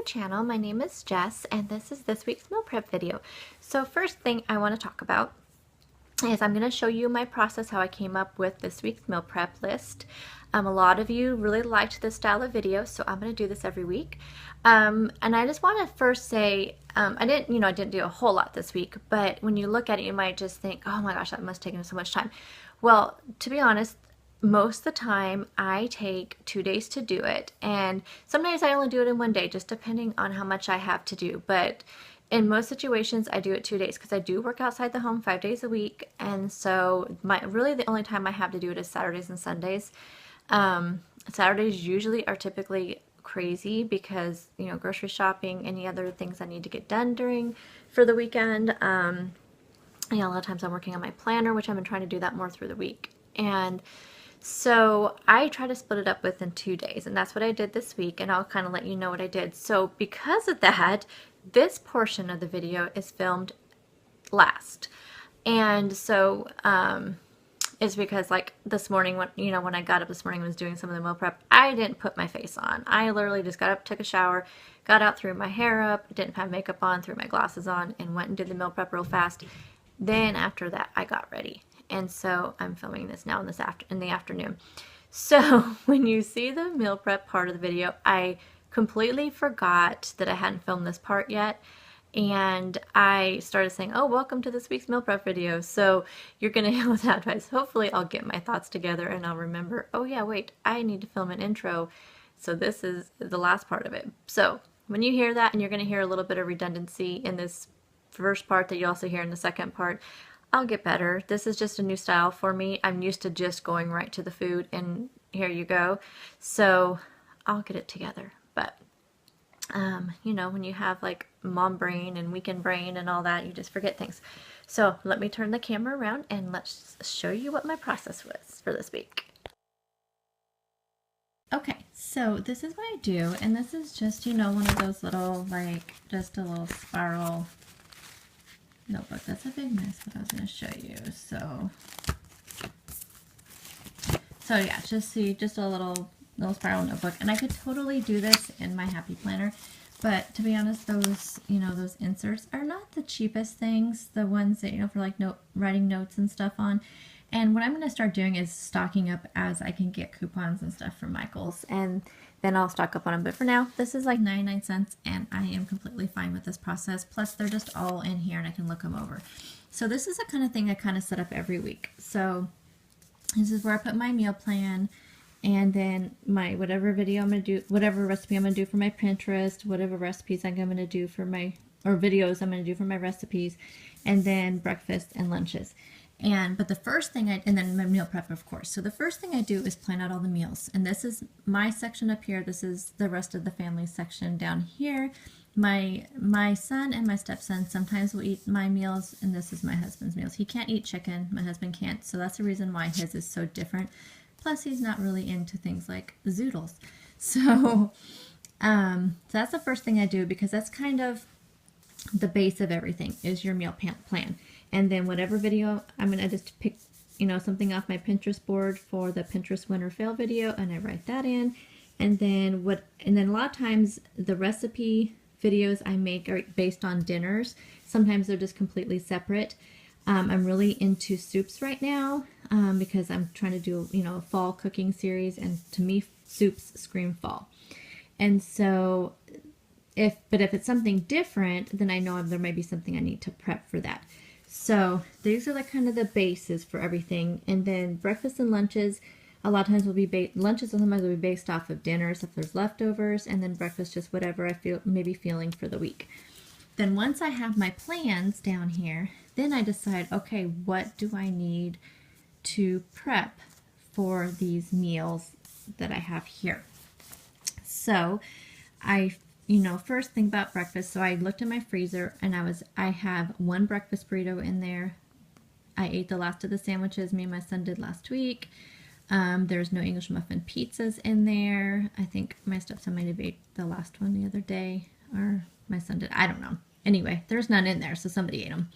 channel. My name is Jess and this is this week's meal prep video. So first thing I want to talk about is I'm going to show you my process, how I came up with this week's meal prep list. A lot of you really liked this style of video, so I'm going to do this every week. And I just want to first say, I didn't do a whole lot this week, but when you look at it, you might just think, oh my gosh, that must have taken so much time. Well, to be honest, most of the time I take 2 days to do it, and some days I only do it in 1 day, just depending on how much I have to do. But in most situations I do it 2 days because I do work outside the home 5 days a week, and so really the only time I have to do it is Saturdays and Sundays. Saturdays usually are typically crazy because, you know, grocery shopping, any other things I need to get done for the weekend. Yeah, a lot of times I'm working on my planner, which I've been trying to do that more through the week. And so I try to split it up within 2 days, and that's what I did this week, and I'll kind of let you know what I did. So because of that, this portion of the video is filmed last. And so it's because, like, this morning when I got up this morning and was doing some of the meal prep, I didn't put my face on. I literally just got up, took a shower, got out, threw my hair up, didn't have makeup on, threw my glasses on, and went and did the meal prep real fast. Then after that, I got ready. And so I'm filming this now in the afternoon. So when you see the meal prep part of the video, I completely forgot that I hadn't filmed this part yet. And I started saying, oh, welcome to this week's meal prep video. So you're going to hear that advice. Hopefully I'll get my thoughts together and I'll remember, oh yeah, wait, I need to film an intro. So this is the last part of it. So when you hear that, and you're going to hear a little bit of redundancy in this first part that you also hear in the second part, I'll get better. This is just a new style for me. I'm used to just going right to the food and here you go. So I'll get it together. But you know, when you have like mom brain and weekend brain and all that, you just forget things. So let me turn the camera around and let's show you what my process was for this week. Okay, so this is what I do, and this is just, you know, one of those little, like, just a little spiral notebook. That's a big mess, but I was going to show you. So yeah, just a little spiral notebook, and I could totally do this in my Happy Planner, but to be honest, those, you know, those inserts are not the cheapest things, the ones that, you know, for like writing notes and stuff on. And what I'm going to start doing is stocking up as I can get coupons and stuff from Michael's, and then I'll stock up on them. But for now, this is like 99 cents, and I am completely fine with this process. Plus, they're just all in here, and I can look them over. So this is the kind of thing I kind of set up every week. So this is where I put my meal plan, and then my whatever video I'm going to do, whatever recipe I'm going to do for my Pinterest, whatever recipes I'm going to do for my, or videos I'm going to do for my recipes, and then breakfast and lunches. But the first thing and then my meal prep, of course. So the first thing I do is plan out all the meals. And this is my section up here. This is the rest of the family section down here. My son and my stepson sometimes will eat my meals, and this is my husband's meals. He can't eat chicken. My husband can't. So that's the reason why his is so different. Plus, he's not really into things like zoodles. So that's the first thing I do, because that's kind of the base of everything, is your meal plan. And then whatever video, I'm going to just pick, you know, something off my Pinterest board for the Pinterest win or fail video, and I write that in. And then a lot of times the recipe videos I make are based on dinners. Sometimes they're just completely separate. I'm really into soups right now because I'm trying to do, you know, a fall cooking series, and to me, soups scream fall. And so if it's something different, then I know there may be something I need to prep for that. So these are like kind of the bases for everything. And then breakfast and lunches, a lot of times will be lunches sometimes will be based off of dinners if there's leftovers, and then breakfast just whatever I feel maybe feeling for the week. Then once I have my plans down here, then I decide, okay, what do I need to prep for these meals that I have here? So first thing about breakfast, so I looked in my freezer, and I have one breakfast burrito in there. I ate the last of the sandwiches me and my son did last week. There's no English muffin pizzas in there. I think my stepson might have ate the last one the other day, or my son did. I don't know. Anyway, there's none in there, so somebody ate them.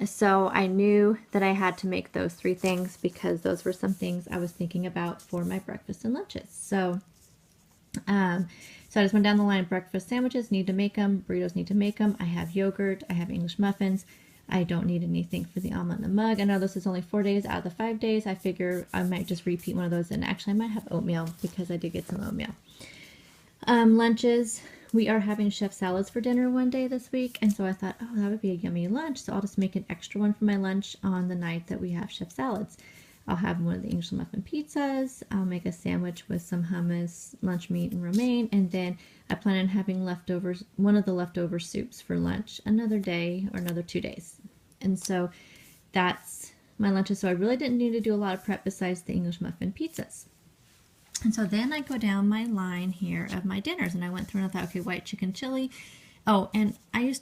So I knew that I had to make those 3 things because those were some things I was thinking about for my breakfast and lunches. So So I just went down the line. Breakfast sandwiches, need to make them. Burritos, need to make them. I have yogurt. I have English muffins. I don't need anything for the omelet in the mug. I know this is only 4 days out of the 5 days. I figure I might just repeat one of those. And actually, I might have oatmeal because I did get some oatmeal. Lunches. We are having chef salads for dinner one day this week. And so I thought, oh, that would be a yummy lunch. So I'll just make an extra one for my lunch on the night that we have chef salads. I'll have one of the English muffin pizzas. I'll make a sandwich with some hummus, lunch meat, and romaine. And then I plan on having leftovers, one of the leftover soups for lunch another day or another 2 days. And so that's my lunches. So I really didn't need to do a lot of prep besides the English muffin pizzas. And so then I go down my line here of my dinners. And I went through and I thought, okay, white chicken chili. Oh, and I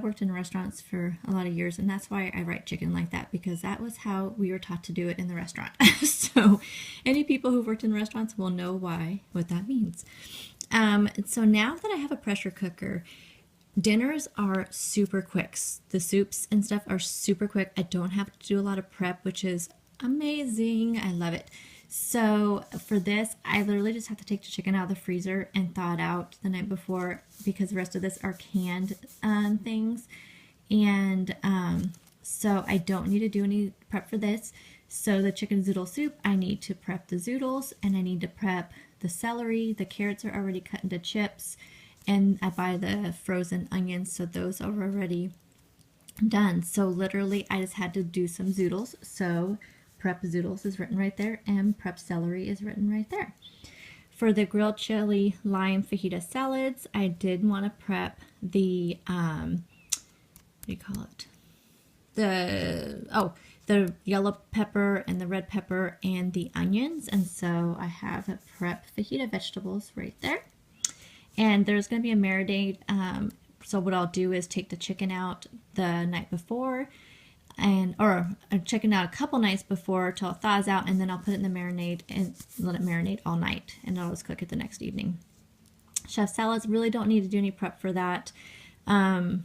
worked in restaurants for a lot of years, and that's why I write chicken like that, because that was how we were taught to do it in the restaurant. So any people who've worked in restaurants will know what that means. So now that I have a pressure cooker, dinners are super quick. The soups and stuff are super quick. I don't have to do a lot of prep, which is amazing. I love it. So for this, I literally just have to take the chicken out of the freezer and thaw it out the night before, because the rest of this are canned things. And so I don't need to do any prep for this. So the chicken zoodle soup, I need to prep the zoodles, and I need to prep the celery. The carrots are already cut into chips, and I buy the frozen onions, so those are already done. So literally I just had to do some zoodles. So prep zoodles is written right there, and prep celery is written right there. For the grilled chili lime fajita salads, I did want to prep the, what do you call it? The yellow pepper and the red pepper and the onions. And so I have prep fajita vegetables right there. And there's going to be a marinade. So what I'll do is take the chicken out the night before, or chicken out a couple nights before till it thaws out, and then I'll put it in the marinade and let it marinate all night, and I'll just cook it the next evening. Chef salads, really don't need to do any prep for that. I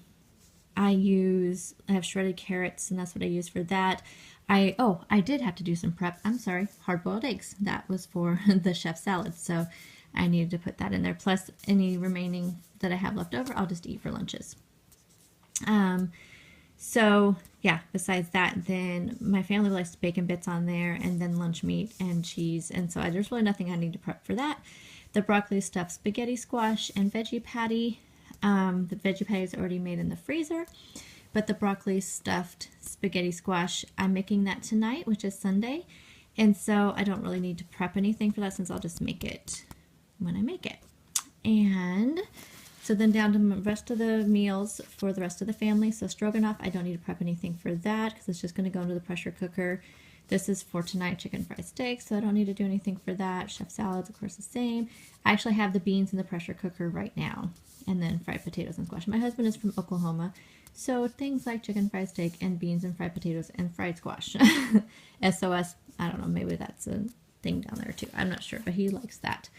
have shredded carrots, and that's what I use for that. I did have to do some prep. I'm sorry, hard-boiled eggs. That was for the chef salad, so I needed to put that in there. Plus any remaining that I have left over, I'll just eat for lunches. So yeah, besides that, then my family likes bacon bits on there, and then lunch meat and cheese. And so there's really nothing I need to prep for that. The broccoli stuffed spaghetti squash and veggie patty. The veggie patty is already made in the freezer, but the broccoli stuffed spaghetti squash, I'm making that tonight, which is Sunday. And so I don't really need to prep anything for that, since I'll just make it when I make it. And so then down to the rest of the meals for the rest of the family. So stroganoff, I don't need to prep anything for that, because it's just going to go into the pressure cooker. This is for tonight, chicken fried steak, so I don't need to do anything for that. Chef salads, of course, the same. I actually have the beans in the pressure cooker right now, and then fried potatoes and squash. My husband is from Oklahoma, so things like chicken fried steak and beans and fried potatoes and fried squash. SOS, I don't know, maybe that's a thing down there too. I'm not sure, but he likes that.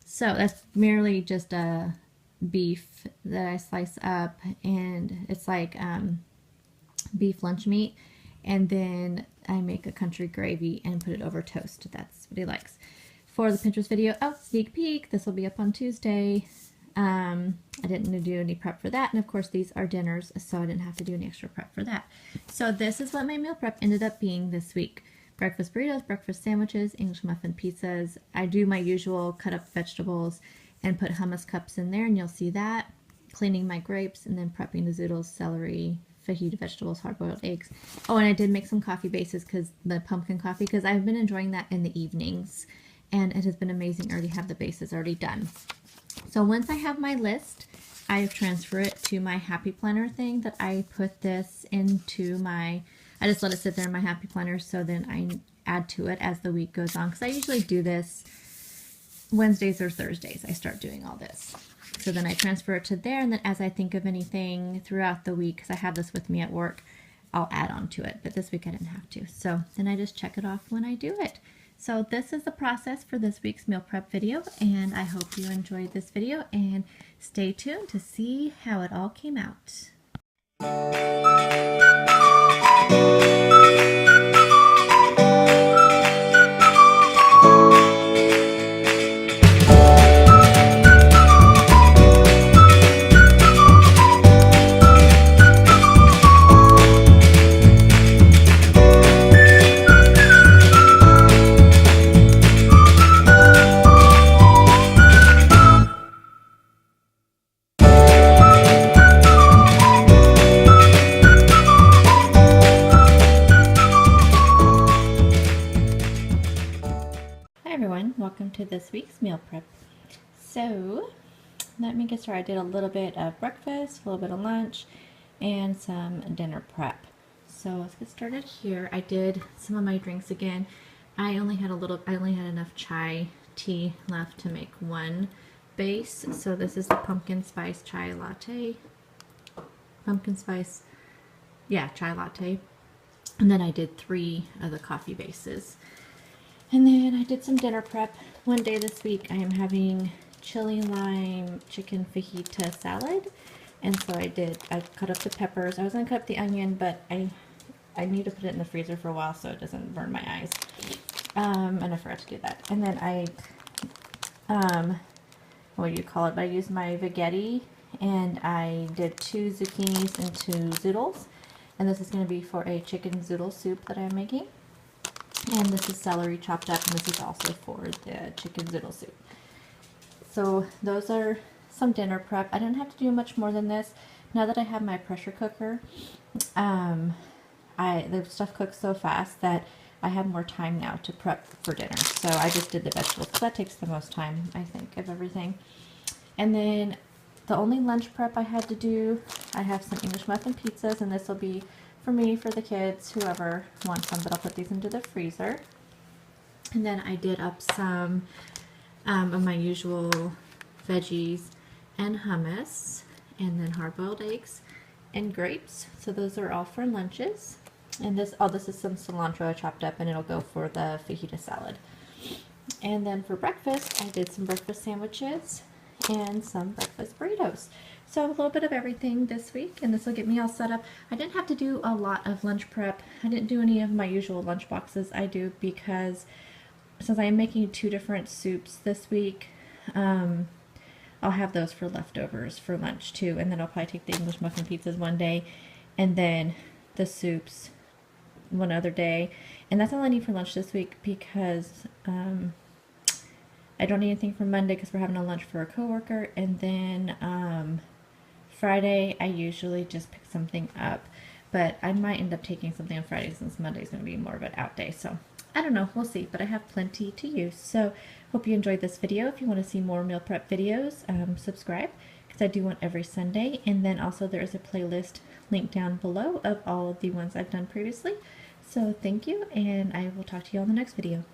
So that's merely just a beef that I slice up, and it's like beef lunch meat, and then I make a country gravy and put it over toast. That's what he likes. For the Pinterest video, sneak peek, this will be up on Tuesday. I didn't do any prep for that, and of course these are dinners, so I didn't have to do any extra prep for that. So this is what my meal prep ended up being this week. Breakfast burritos, breakfast sandwiches, English muffin pizzas. I do my usual cut up vegetables and put hummus cups in there, and you'll see that. Cleaning my grapes, and then prepping the zoodles, celery, fajita vegetables, hard-boiled eggs. Oh, and I did make some coffee bases, because the pumpkin coffee, because I've been enjoying that in the evenings, and it has been amazing. I already have the bases already done. So once I have my list, I transfer it to my Happy Planner thing that I put this into my, I just let it sit there in my Happy Planner, so then I add to it as the week goes on, because I usually do this Wednesdays or Thursdays. I start doing all this. So then I transfer it to there, and then as I think of anything throughout the week, because I have this with me at work, I'll add on to it. But this week I didn't have to. So then I just check it off when I do it. So this is the process for this week's meal prep video, and I hope you enjoyed this video, and stay tuned to see how it all came out. to this week's meal prep. So let me get started. I did a little bit of breakfast, a little bit of lunch, and some dinner prep. So let's get started here. I did some of my drinks again. I only had enough chai tea left to make one base. So this is the pumpkin spice chai latte. Chai latte. And then I did 3 of the coffee bases. And then I did some dinner prep. One day this week I am having chili lime chicken fajita salad. And so I cut up the peppers. I was going to cut up the onion, but I need to put it in the freezer for a while so it doesn't burn my eyes. And I forgot to do that. And then what do you call it? I used my spaghetti and I did 2 zucchinis and 2 zoodles. And this is going to be for a chicken zoodle soup that I'm making. And this is celery chopped up, and this is also for the chicken zoodle soup. So those are some dinner prep. I didn't have to do much more than this. Now that I have my pressure cooker, the stuff cooks so fast that I have more time now to prep for dinner. So I just did the vegetables. So that takes the most time, I think, of everything. And then the only lunch prep I had to do, I have some English muffin pizzas, and this will be for me, for the kids, whoever wants them, but I'll put these into the freezer. And then I did up some of my usual veggies and hummus, and then hard-boiled eggs and grapes. So those are all for lunches. And this is some cilantro I chopped up, and it'll go for the fajita salad. And then for breakfast, I did some breakfast sandwiches and some breakfast burritos. So a little bit of everything this week, and this will get me all set up. I didn't have to do a lot of lunch prep. I didn't do any of my usual lunch boxes. I do because since I am making 2 different soups this week, I'll have those for leftovers for lunch too, and then I'll probably take the English muffin pizzas one day and then the soups one other day. And that's all I need for lunch this week because I don't need anything for Monday because we're having a lunch for a coworker, and then Friday I usually just pick something up, but I might end up taking something on Friday since Monday's going to be more of an out day. So I don't know, we'll see, but I have plenty to use. So hope you enjoyed this video. If you want to see more meal prep videos, subscribe, because I do one every Sunday. And then also there is a playlist linked down below of all of the ones I've done previously. So thank you, and I will talk to you on the next video.